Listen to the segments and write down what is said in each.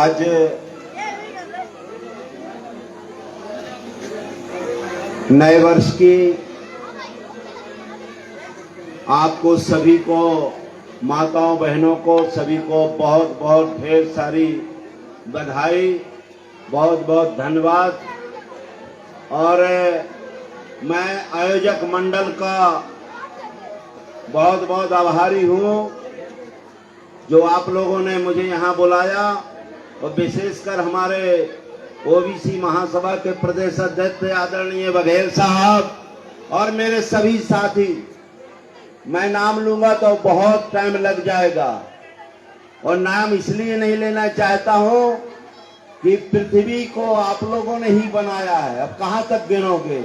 आज नए वर्ष की आपको सभी को, माताओं बहनों को सभी को बहुत बहुत ढेर सारी बधाई, बहुत बहुत धन्यवाद। और मैं आयोजक मंडल का बहुत बहुत आभारी हूँ जो आप लोगों ने मुझे यहाँ बुलाया, और विशेषकर हमारे ओबीसी महासभा के प्रदेश अध्यक्ष आदरणीय बघेल साहब और मेरे सभी साथी। मैं नाम लूंगा तो बहुत टाइम लग जाएगा, और नाम इसलिए नहीं लेना चाहता हूं कि पृथ्वी को आप लोगों ने ही बनाया है। अब कहां तक गिनोगे,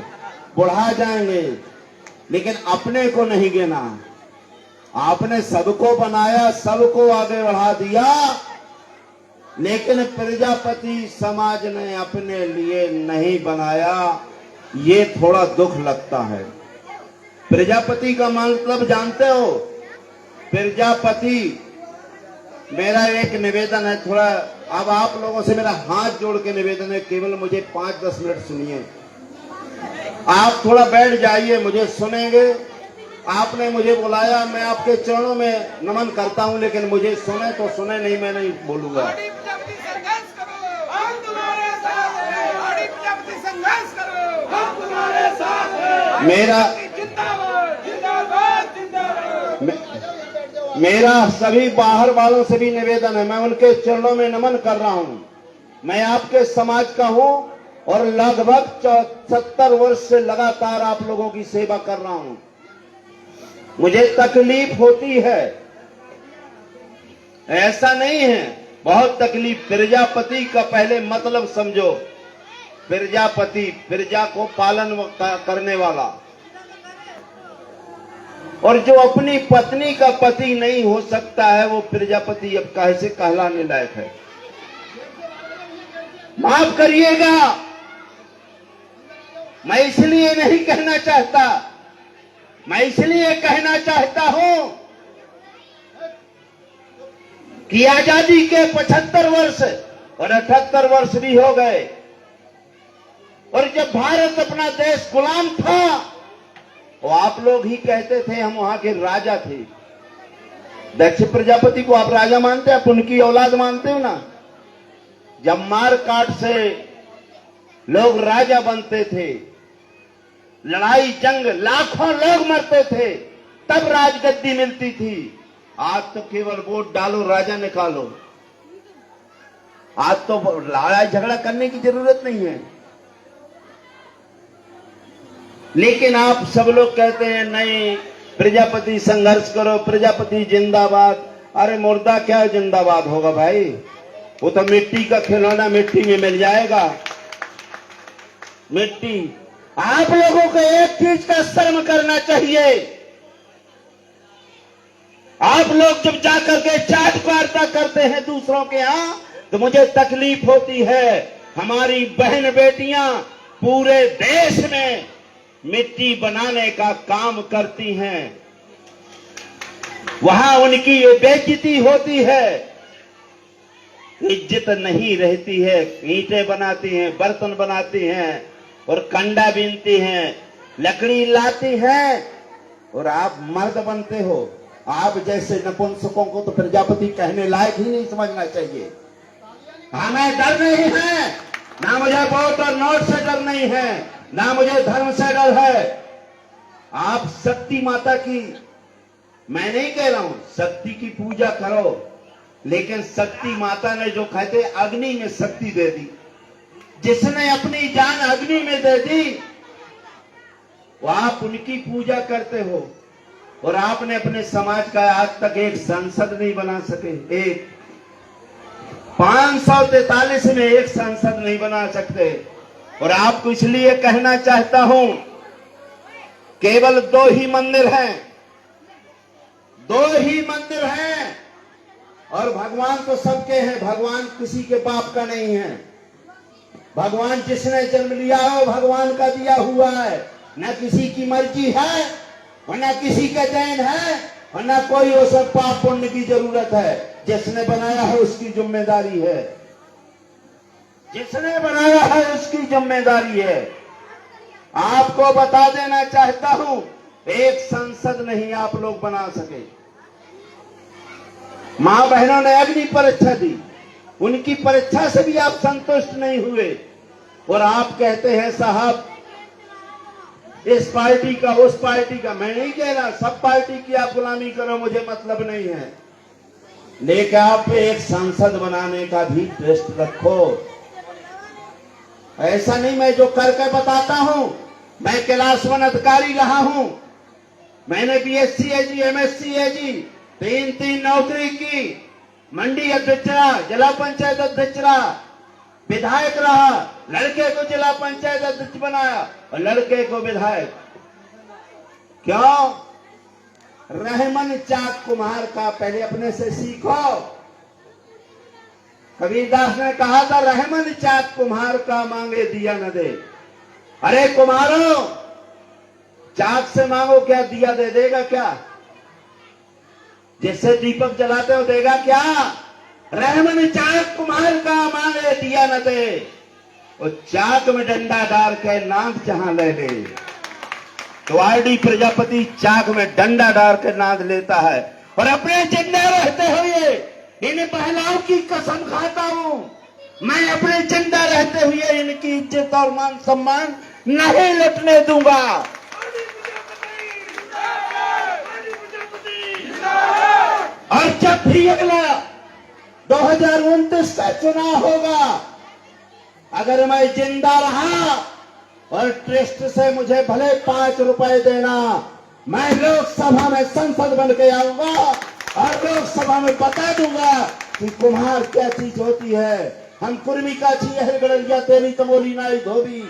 बुढ़ा जाएंगे, लेकिन अपने को नहीं गिना। आपने सबको बनाया, सबको आगे बढ़ा दिया, लेकिन प्रजापति समाज ने अपने लिए नहीं बनाया। ये थोड़ा दुख लगता है। प्रजापति का मतलब जानते हो? प्रजापति, मेरा एक निवेदन है, थोड़ा अब आप लोगों से मेरा हाथ जोड़ के निवेदन है, केवल मुझे 5-10 मिनट सुनिए। आप थोड़ा बैठ जाइए, मुझे सुनेंगे। आपने मुझे बुलाया, मैं आपके चरणों में नमन करता हूं, लेकिन मुझे सुने तो सुने, नहीं मैं नहीं बोलूंगा। मेरा सभी बाहर वालों से भी निवेदन है, मैं उनके चरणों में नमन कर रहा हूं। मैं आपके समाज का हूं और लगभग 70 वर्ष से लगातार आप लोगों की सेवा कर रहा हूं। मुझे तकलीफ होती है, ऐसा नहीं है, बहुत तकलीफ। प्रजापति का पहले मतलब समझो। प्रजापति, प्रजा को पालन करने वाला, और जो अपनी पत्नी का पति नहीं हो सकता है वो प्रजापति अब कैसे कहलाने लायक है? माफ करिएगा, मैं इसलिए नहीं कहना चाहता, मैं इसलिए कहना चाहता हूं कि आजादी के 75 वर्ष और 78 वर्ष भी हो गए, और जब भारत अपना देश गुलाम था वो आप लोग ही कहते थे हम वहां के राजा थे। दक्ष प्रजापति को आप राजा मानते हैं? आप उनकी औलाद मानते हो ना? जब मार काट से लोग राजा बनते थे, लड़ाई जंग लाखों लोग मरते थे, तब राजगद्दी मिलती थी। आज तो केवल वोट डालो, राजा निकालो। आज तो लड़ाई झगड़ा करने की जरूरत नहीं है। लेकिन आप सब लोग कहते हैं नहीं, प्रजापति संघर्ष करो, प्रजापति जिंदाबाद। अरे मुर्दा क्या जिंदाबाद होगा भाई? वो तो मिट्टी का खिलौना मिट्टी में मिल जाएगा। मिट्टी। आप लोगों को एक चीज का शर्म करना चाहिए। आप लोग जब जाकर के चाट वार्ता करते हैं दूसरों के यहां, तो मुझे तकलीफ होती है। हमारी बहन बेटियां पूरे देश में मिट्टी बनाने का काम करती हैं, वहां उनकी बेइज्जती होती है, इज्जत नहीं रहती है। ईंटें बनाती हैं, बर्तन बनाती हैं, और कंडा बीनती हैं, लकड़ी लाती हैं, और आप मर्द बनते हो। आप जैसे नपुंसकों को तो प्रजापति कहने लायक ही नहीं समझना चाहिए। हमें डर नहीं है, ना मुझे वोट और नोट से डर नहीं है, ना मुझे धर्म से डर है। आप शक्ति माता की, मैं नहीं कह रहा हूं शक्ति की पूजा करो, लेकिन शक्ति माता ने जो कहते अग्नि में शक्ति दे दी, जिसने अपनी जान अग्नि में दे दी, वो आप उनकी पूजा करते हो। और आपने अपने समाज का आज तक एक संसद नहीं बना सके। एक 543 में एक संसद नहीं बना सकते। और आपको इसलिए कहना चाहता हूं, केवल 2 ही मंदिर हैं, 2 ही मंदिर हैं, और भगवान तो सबके हैं। भगवान किसी के बाप का नहीं है। भगवान जिसने जन्म लिया हो भगवान का दिया हुआ है, न किसी की मर्जी है और न किसी का चयन है, और न कोई वो सब पाप पुण्य की जरूरत है। जिसने बनाया है उसकी जिम्मेदारी है। जिसने बनाया है उसकी जिम्मेदारी है। आपको बता देना चाहता हूं, एक संसद नहीं आप लोग बना सके। मां बहनों ने अग्नि परीक्षा दी, उनकी परीक्षा से भी आप संतुष्ट नहीं हुए और आप कहते हैं साहब इस पार्टी का उस पार्टी का। मैं नहीं कह रहा सब पार्टी की आप गुलामी करो, मुझे मतलब नहीं है, लेकिन आप एक संसद बनाने का भी ट्रस्ट रखो। ऐसा नहीं मैं जो करके बताता हूं, मैं क्लास 1 अधिकारी रहा हूं, मैंने बीएससी है जी, एमएससी है जी, 3 नौकरी की, मंडी अध्यक्ष रहा, जिला पंचायत अध्यक्ष रहा, विधायक रहा, लड़के को जिला पंचायत अध्यक्ष बनाया और लड़के को विधायक। क्यों? रहमन चाक कुम्हार का पहले अपने से सीखो। कबीरदास ने कहा था रहमन चाक कुम्हार का मांगे दिया न दे। अरे कुम्हारो, चाक से मांगो क्या, दिया दे देगा क्या? जिससे दीपक जलाते हो देगा क्या? रहमन चाक कुम्हार का मांगे दिया न दे, और चाक में डंडा डाल के नाद जहां ले ले। तो आरडी प्रजापति चाक में डंडा डाल के नाद लेता है और अपने जिंदा रहते हुए इन बहलाओं की कसम खाता हूं, मैं अपने जिंदा रहते हुए इनकी इज्जत और मान सम्मान नहीं लुटने दूंगा। और जब भी अगला 2029 का चुनाव होगा, अगर मैं जिंदा रहा और ट्रस्ट से मुझे भले 5 रुपए देना, मैं लोकसभा में सांसद बन के आऊंगा और लोकसभा में बता दूंगा कि कुम्हार क्या चीज होती है। हम कुर्मी का छी गड़िया तेरी तमोली नाई धोबी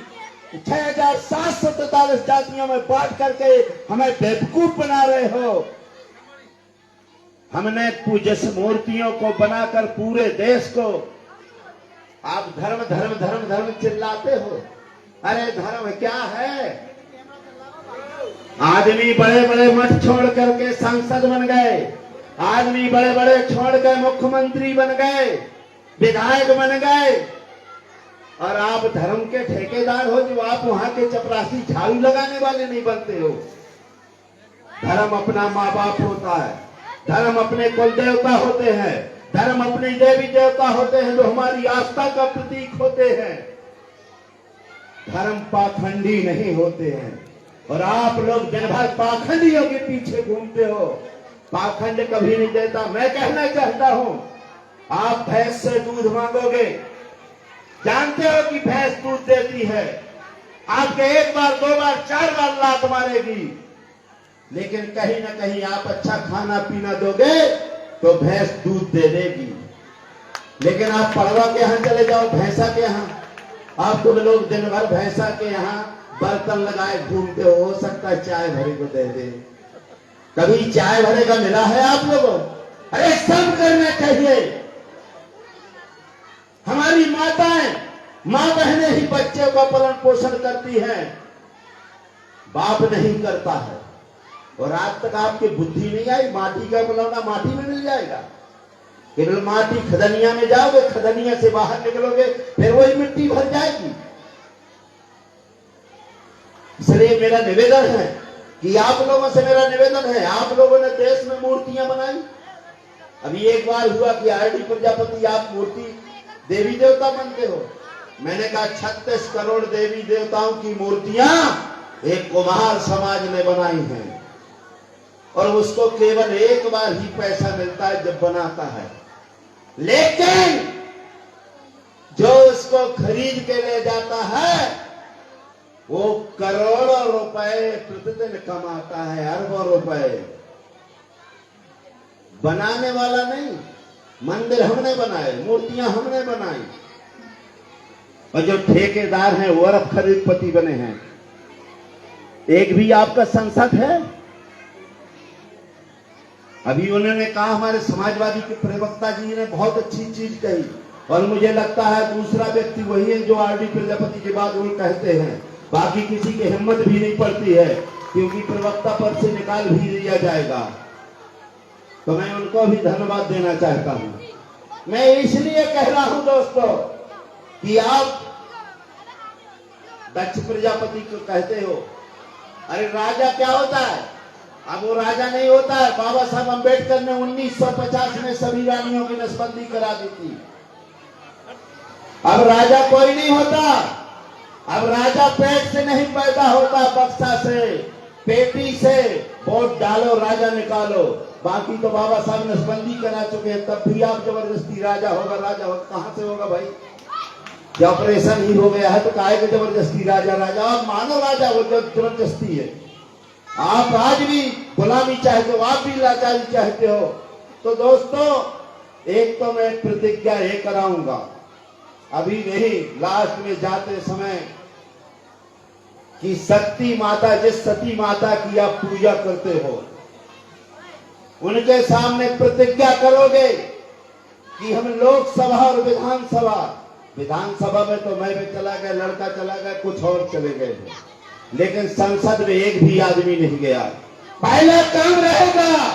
6743 जातियों में बांट करके हमें बेवकूफ बना रहे हो। हमने पूजस मूर्तियों को बनाकर पूरे देश को, आप धर्म धर्म धर्म धर्म चिल्लाते हो, अरे धर्म क्या है? आदमी बड़े बड़े मठ छोड़ करके सांसद बन गए, आदमी बड़े बड़े छोड़ के मुख्यमंत्री बन गए, विधायक बन गए, और आप धर्म के ठेकेदार हो जो आप वहां के चपरासी झाड़ू लगाने वाले नहीं बनते हो। धर्म अपना माँ बाप होता है, धर्म अपने कुल देवता होते हैं, धर्म अपने देवी देवता होते हैं जो हमारी आस्था का प्रतीक होते हैं। धर्म पाखंडी नहीं होते हैं, और आप लोग दिन भर पाखंडियों के पीछे घूमते हो। पाखंड कभी नहीं देता। मैं कहना चाहता हूं, आप भैंस से दूध मांगोगे, जानते हो कि भैंस दूध देती है, आपके 1 बार 2 बार 4 बार लात मारेगी, लेकिन कहीं ना कहीं आप अच्छा खाना पीना दोगे तो भैंस दूध दे देगी। लेकिन आप पड़वा के यहां चले जाओ, भैंसा के यहां, आप तुम लोग दिन भर भैंसा के यहां बर्तन लगाए घूमते हो सकता है चाय भरे को दे दे। कभी चाय भरे का मिला है आप लोगों? अरे सब करना चाहिए। हमारी माताएं, मां बहनें ही बच्चों का पालन पोषण करती हैं, बाप नहीं करता है। और आज तक आपकी बुद्धि नहीं आई, माटी का खिलौना माटी में मिल जाएगा। केवल माटी खदनिया में जाओगे, खदनिया से बाहर निकलोगे फिर वही मिट्टी भर जाएगी। इसलिए मेरा निवेदन है कि आप लोगों से मेरा निवेदन है, आप लोगों ने देश में मूर्तियां बनाई। अभी एक बार हुआ कि आरडी प्रजापति आप मूर्ति देवी देवता बनते हो। मैंने कहा 36 करोड़ देवी देवताओं की मूर्तियां एक कुम्हार समाज ने बनाई हैं, और उसको केवल एक बार ही पैसा मिलता है जब बनाता है। लेकिन जो उसको खरीद के ले जाता है वो करोड़ों रुपए प्रतिदिन कमाता है, अरबों रुपए। बनाने वाला नहीं, मंदिर हमने बनाए, मूर्तियां हमने बनाई, और जो ठेकेदार हैं वो अरब खरीदपति बने हैं। एक भी आपका संसद है? अभी उन्होंने कहा, हमारे समाजवादी के प्रवक्ता जी ने बहुत अच्छी चीज कही, और मुझे लगता है दूसरा व्यक्ति वही है जो आरडी प्रजापति के बाद वही कहते हैं। बाकी किसी की हिम्मत भी नहीं पड़ती है, क्योंकि प्रवक्ता पद से निकाल भी दिया जाएगा। तो मैं उनको भी धन्यवाद देना चाहता हूं। मैं इसलिए कह रहा हूं दोस्तों, कि आप दक्ष प्रजापति को कहते हो। अरे राजा क्या होता है? अब वो राजा नहीं होता है। बाबा साहब अम्बेडकर ने 1950 में सभी रानियों की नसबंदी करा दी थी। अब राजा कोई नहीं होता। अब राजा पेट से नहीं पैदा होता, बक्सा से, पेटी से। वोट डालो, राजा निकालो। बाकी तो बाबा साहब नसबंदी करा चुके हैं, तब भी आप जबरदस्ती राजा होगा, राजा होगा। कहां से होगा भाई? क्या ऑपरेशन ही हो गया है तो काहे के जबरदस्ती राजा राजा? और मानो राजा वो जबरदस्ती है। आप आज भी गुलामी चाहते हो, आप भी लाचारी चाहते हो। तो दोस्तों, एक तो मैं प्रतिज्ञा ये कराऊंगा अभी नहीं, लास्ट में जाते समय, कि शक्ति माता, जिस सती माता की आप पूजा करते हो, उनके सामने प्रतिज्ञा करोगे कि हम लोकसभा और विधानसभा में तो मैं भी चला गया, लड़का चला गया, कुछ और चले गए, लेकिन संसद में एक भी आदमी नहीं गया। पहला काम रहेगा,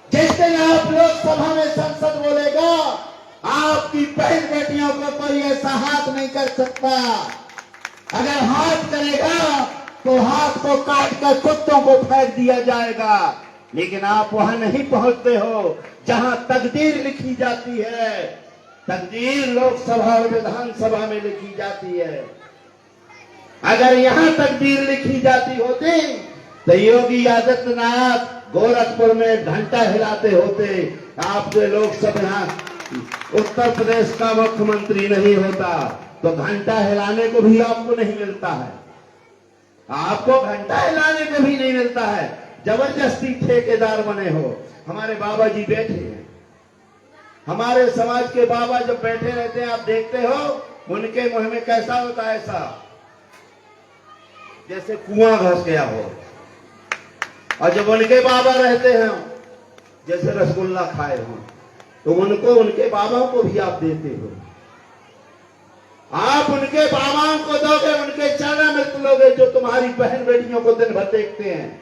जिस दिन आप लोकसभा में संसद बोलेगा, आपकी बहन बेटियों को कोई ऐसा हाथ नहीं कर सकता। अगर हाथ करेगा तो हाथ को काट कर कुत्तों को फेंक दिया जाएगा। लेकिन आप वहां नहीं पहुंचते हो जहां तकदीर लिखी जाती है। तकदीर लोकसभा और विधानसभा में लिखी जाती है। अगर यहां तकदीर लिखी जाती होती तो योगी आदित्यनाथ गोरखपुर में घंटा हिलाते होते। आपके लोकसभा उत्तर प्रदेश का मुख्यमंत्री नहीं होता तो घंटा हिलाने को भी आपको नहीं मिलता है। आपको घंटा हिलाने को भी नहीं मिलता है। जबरदस्ती ठेकेदार बने हो। हमारे बाबा जी बैठे हैं, हमारे समाज के बाबा जब बैठे रहते हैं, आप देखते हो उनके मुंह में कैसा होता है? ऐसा जैसे कुआं घस गया हो। और जब उनके बाबा रहते हैं जैसे रसगुल्ला खाए हो, तो उनको, उनके बाबाओं को भी आप देते हो। आप उनके बाबाओं को दोगे, उनके चरणामृत लोगे, जो तुम्हारी बहन बेटियों को दिन भर देखते हैं।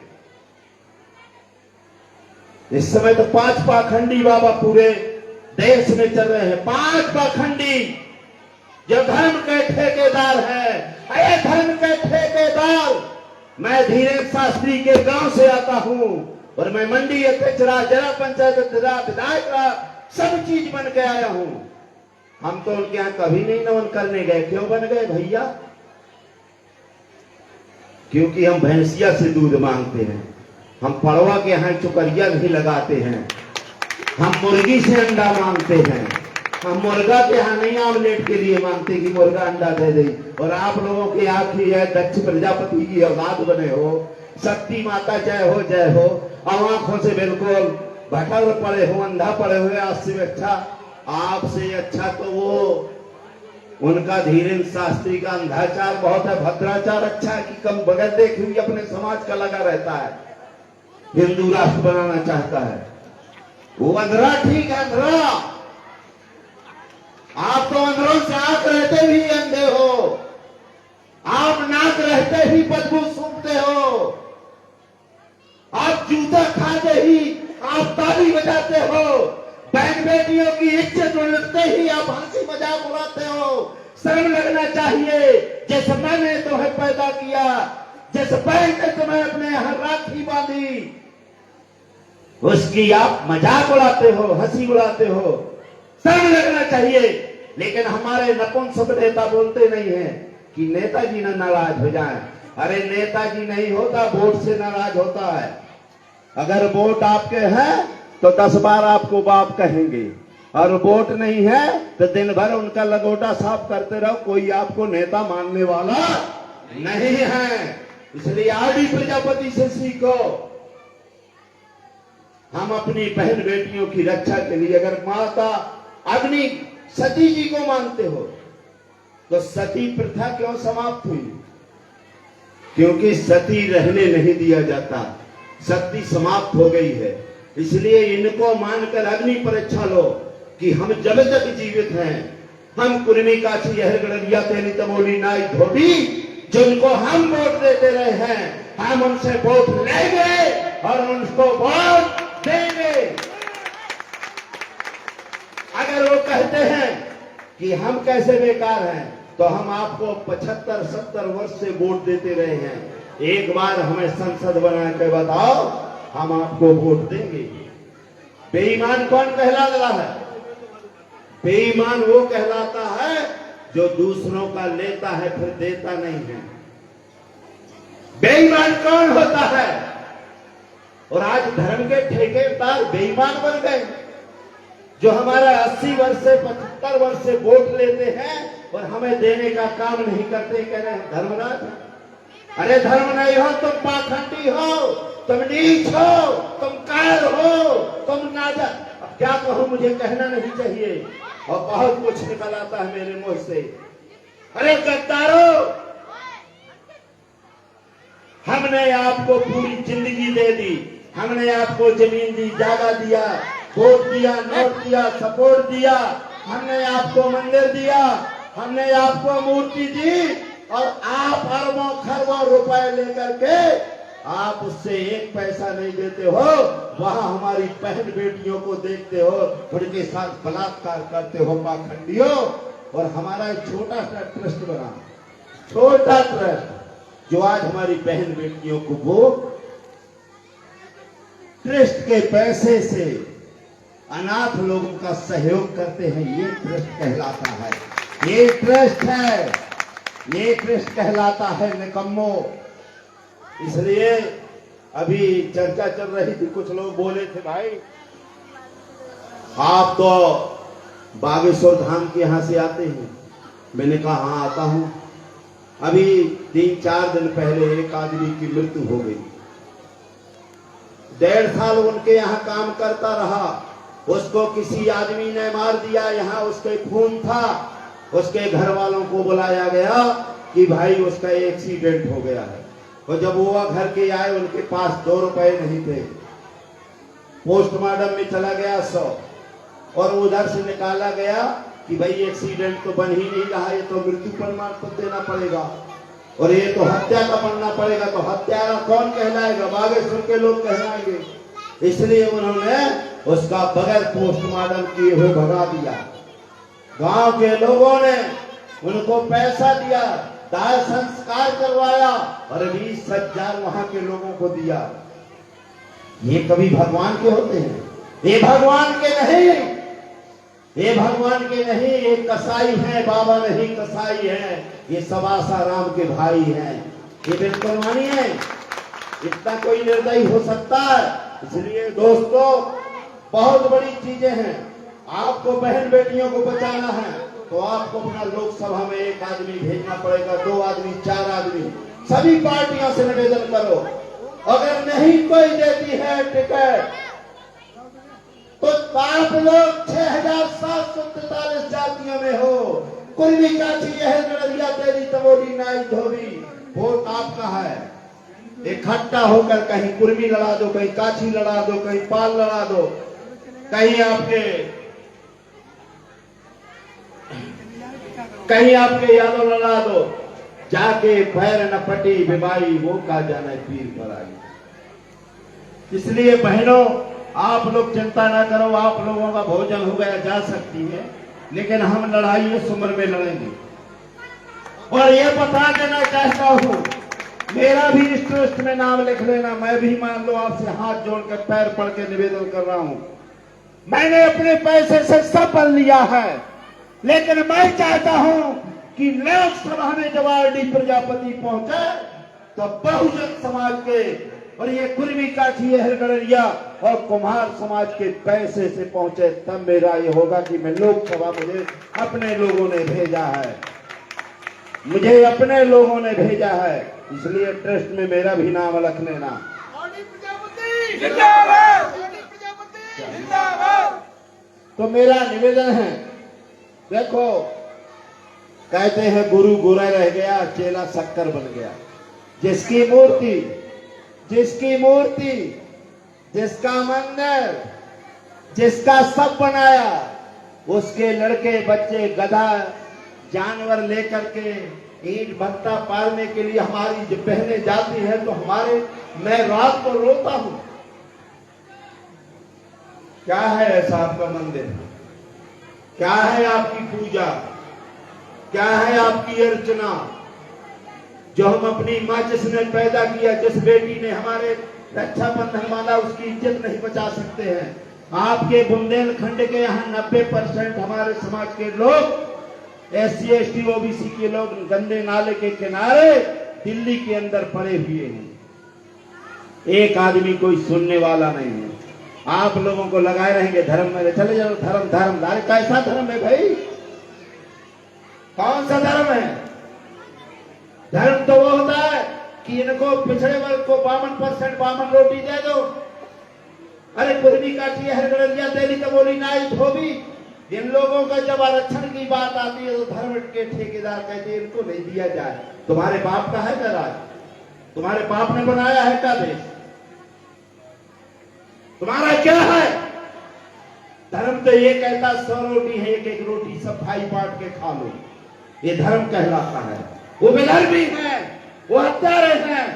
इस समय तो 5 पाखंडी बाबा पूरे देश में चल रहे हैं। 5 पाखंडी जो धर्म के ठेकेदार है। अरे धर्म के ठेकेदार, मैं धीरेन्द्र शास्त्री के गांव से आता हूं और मैं मंडी अध्यक्ष रहा, जिला पंचायत अध्यक्ष, विधायक रहा, सब चीज बन के आया हूं। हम तो उनके यहां कभी नहीं नमन करने गए। क्यों बन गए भैया? क्योंकि हम भैंसिया से दूध मांगते हैं। हम पड़वा के यहाँ चुकरिया भी लगाते हैं। हम मुर्गी से अंडा मांगते हैं। हम मुर्गा के यहाँ नहीं आमलेट के लिए मांगते कि मुर्गा अंडा दे दे। और आप लोगों की आखिरी है दक्ष प्रजापति की औलाद बने हो। शक्ति माता जय हो, जय हो। और आंखों से बिल्कुल भटक पड़े हो, अंधा पड़े हुए। आपसे अच्छा तो वो उनका धीरेन्द्र शास्त्री का अंधाचार बहुत है। भद्राचार अच्छा है कि कम बगैर देखे हुए अपने समाज का लगा रहता है, हिंदू राष्ट्र बनाना चाहता है। वो अंधरा ठीक है, अंधरा। आप तो अंधरों से आंख रहते भी अंधे हो। आप नाक रहते ही बदबू सूंघते हो। आप जूता खाते ही आप ताली बजाते हो। बहन बेटियों की इज्जत उड़ते ही आप हंसी मजाक उड़ाते हो। शर्म लगना चाहिए। जिस मैंने तुम्हें पैदा किया, जिस बहन ने तुम्हें अपने यहां राखी बांधी, उसकी आप मजाक उड़ाते हो, हंसी उड़ाते हो। शर्म लगना चाहिए। लेकिन हमारे नपुंसक नेता बोलते नहीं है कि नेताजी न नाराज हो जाएं। अरे नेताजी नहीं होता, वोट से नाराज होता है। अगर वोट आपके हैं तो 10 बार आपको बाप कहेंगे, और वोट नहीं है तो दिन भर उनका लगोटा साफ करते रहो। कोई आपको नेता मानने वाला नहीं है। इसलिए आरडी प्रजापति से सीखो। हम अपनी बहन बेटियों की रक्षा के लिए, अगर माता अग्नि सती जी को मानते हो तो सती प्रथा क्यों समाप्त हुई? क्योंकि सती रहने नहीं दिया जाता। सती समाप्त हो गई है। इसलिए इनको मानकर अग्नि परीक्षा लो कि हम जब तक जीवित हैं, हम कुर्मी काछी यह गड़रिया तेली तमोली नाई धोबी, जिनको हम वोट देते रहे हैं, हम उनसे वोट लेंगे और उनको वोट देंगे। अगर वो कहते हैं कि हम कैसे बेकार हैं, तो हम आपको 75-70 वर्ष से वोट देते रहे हैं। एक बार हमें संसद बना के बताओ, हम आपको वोट देंगे। बेईमान कौन कहला रहा है? बेईमान वो कहलाता है जो दूसरों का लेता है फिर देता नहीं है। बेईमान कौन होता है? और आज धर्म के ठेकेदार बेईमान बन गए, जो हमारा 80 वर्ष से 75 वर्ष से वोट लेते हैं और हमें देने का काम नहीं करते। कह रहे हैं धर्मराज। अरे धर्म नहीं हो तुम पाखंडी हो, तुम नीच हो, तुम कायर हो, तुम नाजायज। अब क्या कहूं, मुझे कहना नहीं चाहिए और बहुत कुछ निकल आता है मेरे मुंह से। अरे गद्दारों, हमने आपको पूरी जिंदगी दे दी, हमने आपको जमीन दी, जागा दिया, वोट दिया, नोट दिया, सपोर्ट दिया, हमने आपको मंदिर दिया, हमने आपको मूर्ति दी, और आप अरबों खरबों रुपए लेकर के आप उससे एक पैसा नहीं देते हो। वहां हमारी बहन बेटियों को देखते हो, उनके साथ बलात्कार करते हो पाखंडियों। और हमारा एक छोटा सा ट्रस्ट बना, छोटा ट्रस्ट, जो आज हमारी बहन बेटियों को वो ट्रस्ट के पैसे से अनाथ लोगों का सहयोग करते हैं। ये ट्रस्ट कहलाता है, ये ट्रस्ट है, ये ट्रस्ट कहलाता है निकम्मो। इसलिए अभी चर्चा चल रही थी, कुछ लोग बोले थे भाई आप तो बागेश्वर धाम के यहां से आते हैं। मैंने कहा हाँ आता हूं। अभी 3-4 दिन पहले एक आदमी की मृत्यु हो गई। 1.5 साल उनके यहाँ काम करता रहा, उसको किसी आदमी ने मार दिया। यहाँ उसके खून था, उसके घर वालों को बुलाया गया कि भाई उसका एक्सीडेंट हो गया है। और जब वो घर के आए, उनके पास 2 रुपए नहीं थे। पोस्टमार्टम में चला गया 100, और उधर से निकाला गया कि भाई एक्सीडेंट तो बन ही नहीं रहा, ये तो मृत्यु प्रमाण पत्र देना पड़ेगा, और ये तो हत्या का बनना पड़ेगा। तो हत्यारा कौन कहलाएगा? बागेश्वर के लोग कहलाएंगे। इसलिए उन्होंने उसका बगैर पोस्टमार्टम किए हुए भगा दिया। गांव के लोगों ने उनको पैसा दिया, दाह संस्कार करवाया और 20,000 वहां के लोगों को दिया। ये कभी भगवान के होते हैं? ये भगवान के नहीं, ये भगवान के नहीं, ये कसाई हैं। बाबा नहीं, कसाई हैं। ये सवासा राम के भाई हैं। ये बिल्कुल मानिए, इतना कोई निर्दयी हो सकता है? इसलिए दोस्तों, बहुत बड़ी चीजें हैं। आपको बहन बेटियों को बचाना है तो आपको अपना लोकसभा में 1 आदमी भेजना पड़ेगा, 2 आदमी, 4 आदमी। सभी पार्टियों से निवेदन करो। अगर नहीं कोई देती है टिकट तो आप लोग 6,743 जातियों में हो। कुर्मी काठी यह गड़रिया तेरी तमोली नाई धोबी, वोट आपका है। इकट्ठा होकर कहीं कुर्मी लड़ा दो, कहीं काठी लड़ा दो, कहीं पाल लड़ा दो, कहीं आपके यादव लड़ा दो। जाके पैर न पटी बीमारी, वो का जाना पीर पर आई। इसलिए बहनों, आप लोग चिंता ना करो, आप लोगों का भोजन हो गया, जा सकती है, लेकिन हम लड़ाई इस उम्र में लड़ेंगे। और ये बता देना चाहता हूं, मेरा भी इस ट्रस्ट में नाम लिख लेना। मैं भी मान लो आपसे हाथ जोड़कर पैर पड़ के निवेदन कर रहा हूं। मैंने अपने पैसे से सब बन लिया है, लेकिन मैं चाहता हूं कि लोकसभा में जब आरडी प्रजापति पहुंचे तो बहुजन समाज के और ये कुर्मी काठी हरगड़रिया और कुम्हार समाज के पैसे से पहुंचे, तब मेरा ये होगा कि मैं लोकसभा, मुझे अपने लोगों ने भेजा है, मुझे अपने लोगों ने भेजा है। इसलिए ट्रस्ट में मेरा भी नाम रख लेना। तो मेरा निवेदन है, देखो कहते हैं गुरु गुरा रह गया, चेला शक्कर बन गया। जिसकी मूर्ति, जिसका मंदिर, जिसका सब बनाया, उसके लड़के बच्चे गधा जानवर लेकर के ईंट भट्टा पालने के लिए हमारी जो बहनें जाती हैं, तो मैं रात को रोता हूं। क्या है ऐसा आपका मंदिर? क्या है आपकी पूजा? क्या है आपकी अर्चना? जो हम अपनी माँ जिसने पैदा किया, जिस बेटी ने हमारे रक्षाबंधन माना, उसकी इज्जत नहीं बचा सकते हैं। आपके बुंदेलखंड के यहाँ 90% हमारे समाज के लोग, SC ST OBC के लोग गंदे नाले के किनारे दिल्ली के अंदर पड़े हुए हैं। एक आदमी कोई सुनने वाला नहीं है। आप लोगों को लगाए रहेंगे धर्म में, चले जाओ धर्म धर्म। अरे कैसा धर्म है भाई? कौन सा धर्म है? धर्म तो वो होता है कि इनको पिछड़े वर्ग को 52% बामन रोटी दे दो। अरे कुर्मी काटी हर गड़िया तेली तो बोली नाई धोबी। इन लोगों का जब आरक्षण की बात आती है तो धर्म के ठेकेदार कहते हैं इनको नहीं दिया जाए। तुम्हारे बाप का है क्या राज? तुम्हारे बाप ने बनाया है क्या देश? तुम्हारा क्या है? धर्म तो ये कहता 100 रोटी है, एक रोटी सब भाई बांट के खा लो, ये धर्म कहलाता है। वो बेधर्मी है, वो हत्यारे हैं।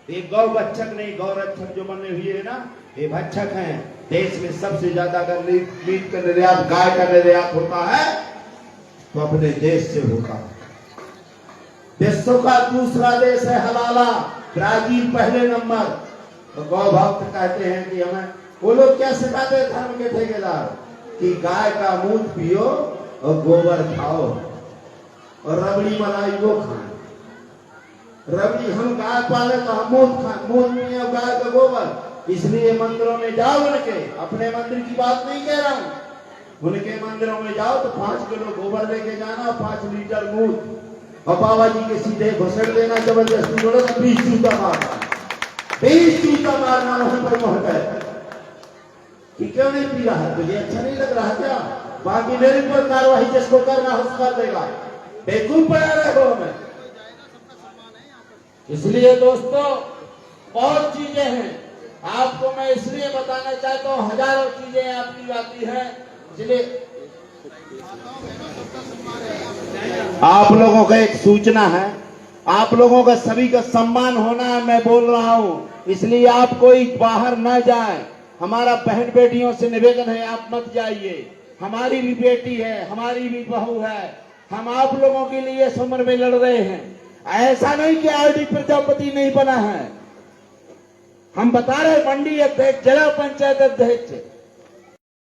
ये गौ बच्छक नहीं, गौ रक्षक जो बने हुए है ना, ये भक्षक हैं। देश में सबसे ज्यादा अगर मीट का निर्यात, गाय का निर्यात होता है तो अपने देश से होता है। विश्व का दूसरा देश है हलाला, ब्राजील पहले नंबर। तो गौ भक्त कहते हैं कि हमें, वो लोग क्या सिखाते हैं धर्म के ठेकेदार, कि गाय का मूत्र पियो और गोबर खाओ और रबड़ी मलाई वो खाएं। रबड़ी हम गाय पाले तो हम मूत्र पिए और गाय का गोबर। इसलिए मंदिरों में जाओ, उनके अपने मंदिर की बात नहीं कह रहा हूं, उनके मंदिरों में जाओ तो 5 किलो गोबर लेके जाना, 5 लीटर मूत्र, और बाबा जी के सीधे घुसड़ देना। जबरदस्ती बोलो तो 20 जूता मारना, 20 जूता मारना वहां पर मोहब्बत कि क्यों नहीं पी रहा है, तुझे अच्छा नहीं लग रहा क्या? बाकी मेरे पर कार्रवाई जिसको करना हो कर देगा। बेवकूफ पड़ा रहे हमें। इसलिए दोस्तों बहुत चीजें हैं, आपको मैं इसलिए बताना चाहता हूँ, हजारों चीजें आपकी आती हैं। इसलिए आप लोगों का एक सूचना है, आप लोगों का सभी का सम्मान होना है, मैं बोल रहा हूँ। इसलिए आप कोई बाहर न जाए। हमारा बहन बेटियों से निवेदन है, आप मत जाइए। हमारी भी बेटी है, हमारी भी बहू है, हम आप लोगों के लिए इस उम्र में लड़ रहे हैं। ऐसा नहीं कि RD प्रजापति नहीं बना है। हम बता रहे मंडी अध्यक्ष, जिला पंचायत अध्यक्ष,